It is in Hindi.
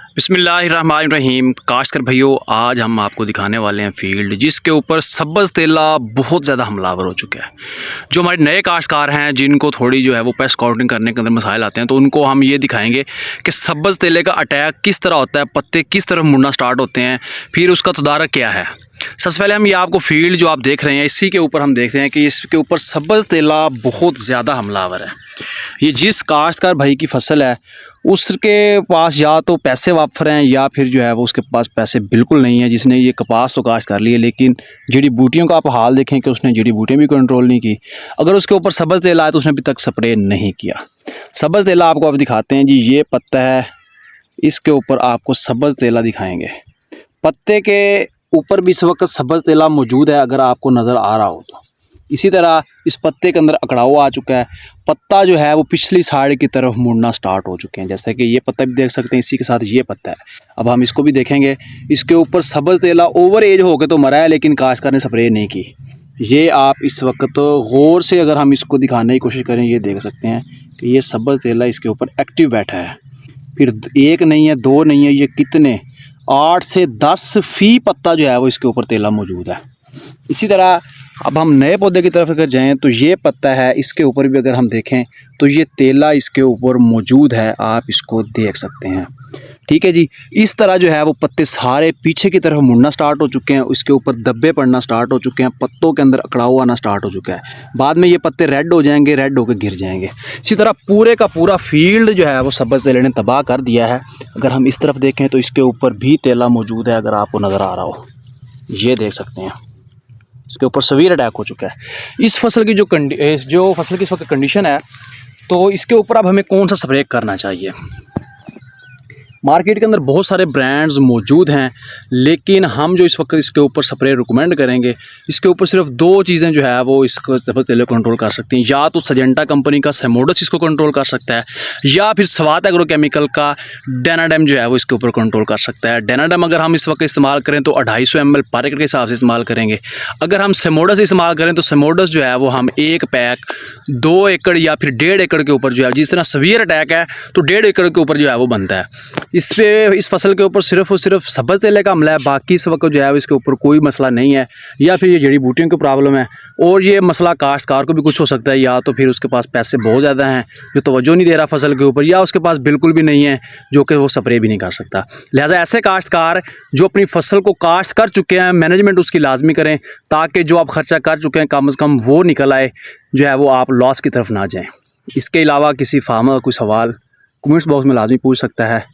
बिस्मिल्लाहिर्रहमानिर्रहीम। काश्तकार भाइयों, आज हम आपको दिखाने वाले हैं फील्ड जिसके ऊपर सब्ज़ तेला बहुत ज़्यादा हमलावर हो चुका है। जो हमारे नए काश्तकार हैं जिनको थोड़ी जो है वो पेस्ट काउंटिंग करने के अंदर मसाइल आते हैं, तो उनको हम ये दिखाएंगे कि सब्ज़ तेले का अटैक किस तरह होता है, पत्ते किस तरफ मुड़ना स्टार्ट होते हैं, फिर उसका तदारक क्या है। सबसे पहले हम ये आपको फील्ड जो आप देख रहे हैं इसी के ऊपर हम देखते हैं कि इसके ऊपर सब्ज़ तेला बहुत ज़्यादा हमलावर है। ये जिस काश्तकार भाई की फसल है उसके पास या तो पैसे वाफर हैं या फिर जो है वो उसके पास पैसे बिल्कुल नहीं है, जिसने ये कपास तो काश्त कर ली है लेकिन जड़ी बूटियों का आप हाल देखें कि उसने जड़ी बूटियाँ भी कंट्रोल नहीं की। अगर उसके ऊपर सब्ज़ तेला है तो उसने अभी तक स्प्रे नहीं किया। सब्ज़ तेला आपको अब दिखाते हैं जी, ये पत्ता है, इसके ऊपर आपको सब्ज़ तेला दिखाएंगे। पत्ते के ऊपर भी इस वक्त सब्ज़ तेला मौजूद है, अगर आपको नज़र आ रहा हो तो। इसी तरह इस पत्ते के अंदर अकड़ाव आ चुका है, पत्ता जो है वो पिछली साइड की तरफ मुड़ना स्टार्ट हो चुके हैं। जैसे कि ये पत्ता भी देख सकते हैं, इसी के साथ ये पत्ता है। अब हम इसको भी देखेंगे, इसके ऊपर सब्ज़ तेला ओवर एज होकर तो मरा है लेकिन काश्तकार ने स्प्रे नहीं की। ये आप इस वक्त तो गौर से अगर हम इसको दिखाने की कोशिश करें, ये देख सकते हैं कि ये सब्ज़ तेला इसके ऊपर एक्टिव बैठा है। फिर एक नहीं है, दो नहीं है, ये कितने 8 से 10 फी पत्ता जो है वो इसके ऊपर तेला मौजूद है। इसी तरह अब हम नए पौधे की तरफ अगर जाएं तो ये पत्ता है, इसके ऊपर भी अगर हम देखें तो ये तेला इसके ऊपर मौजूद है, आप इसको देख सकते हैं। ठीक है जी, इस तरह जो है वो पत्ते सारे पीछे की तरफ मुड़ना स्टार्ट हो चुके हैं, इसके ऊपर धब्बे पड़ना स्टार्ट हो चुके हैं, पत्तों के अंदर अकड़ाव आना स्टार्ट हो चुका है। बाद में ये पत्ते रेड हो जाएंगे, रेड होकर गिर जाएंगे। इसी तरह पूरे का पूरा फील्ड जो है वो सब्ज़ तेले ने तबाह कर दिया है। अगर हम इस तरफ देखें तो इसके ऊपर भी तेला मौजूद है, अगर आपको नज़र आ रहा हो, ये देख सकते हैं इसके ऊपर सवीर अटैक हो चुका है। इस फसल की जो फसल की इस वक्त कंडीशन है, तो इसके ऊपर अब हमें कौन सा स्प्रे करना चाहिए। मार्केट के अंदर बहुत सारे ब्रांड्स मौजूद हैं लेकिन हम जो इस वक्त इसके ऊपर स्प्रे रिकमेंड करेंगे, इसके ऊपर सिर्फ दो चीज़ें जो है वो इसको सब्ज़ तेले को कंट्रोल कर सकती हैं। या तो सजेंटा कंपनी का सेमोडस इसको कंट्रोल कर सकता है, या फिर स्वात एग्रोकेमिकल का डेनाडेम जो है वो इसके ऊपर कंट्रोल कर सकता है। डेनाडेम अगर हम इस वक्त इस्तेमाल करें तो 250 ml पर एकड़ के हिसाब से इस्तेमाल करेंगे। अगर हम सेमोडस इस्तेमाल करें तो सेमोडस जो है वो हम एक पैक 2 एकड़ या फिर 1.5 एकड़ के ऊपर जो है, जिस तरह सवीयर अटैक है तो 1.5 एकड़ के ऊपर जो है वो बनता है। इस फसल के ऊपर सिर्फ और सिर्फ सब्ज़ तेले का हमला है, बाकी इस वक्त जो है इसके ऊपर कोई मसला नहीं है। या फिर ये जड़ी बूटियों की प्रॉब्लम है, और ये मसला काश्तकार को भी कुछ हो सकता है, या तो फिर उसके पास पैसे बहुत ज़्यादा हैं जो तवज्जो नहीं दे रहा फसल के ऊपर, या उसके पास बिल्कुल भी नहीं है जो कि वो स्प्रे भी नहीं कर सकता। लिहाजा ऐसे काश्तकार जो अपनी फसल को काश्त कर चुके हैं, मैनेजमेंट उसकी लाजमी करें ताकि जो आप खर्चा कर चुके हैं कम से कम वो निकल आए, जो है वो आप लॉस की तरफ ना जाएँ। इसके अलावा किसी फार्मर का कोई सवाल कमेंट्स बॉक्स में लाजमी पूछ सकता है।